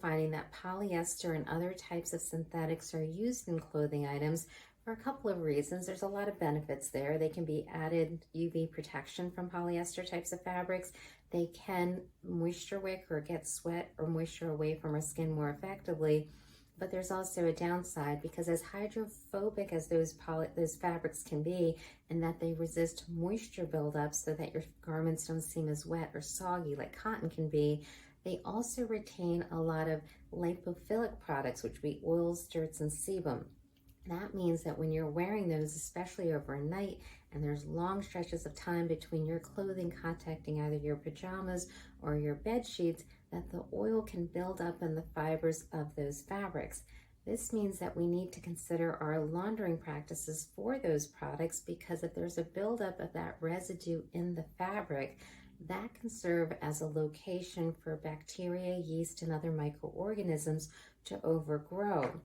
finding that polyester and other types of synthetics are used in clothing items for a couple of reasons. There's a lot of benefits there. They can be added UV protection from polyester types of fabrics. They can moisture wick or get sweat or moisture away from our skin more effectively. But there's also a downside, because as hydrophobic as those fabrics can be, and that they resist moisture buildup so that your garments don't seem as wet or soggy like cotton can be, they also retain a lot of lipophilic products, which would be oils, dirts, and sebum. That means that when you're wearing those, especially overnight, and there's long stretches of time between your clothing contacting either your pajamas or your bed sheets, that the oil can build up in the fibers of those fabrics. This means that we need to consider our laundering practices for those products, because if there's a buildup of that residue in the fabric, that can serve as a location for bacteria, yeast, and other microorganisms to overgrow.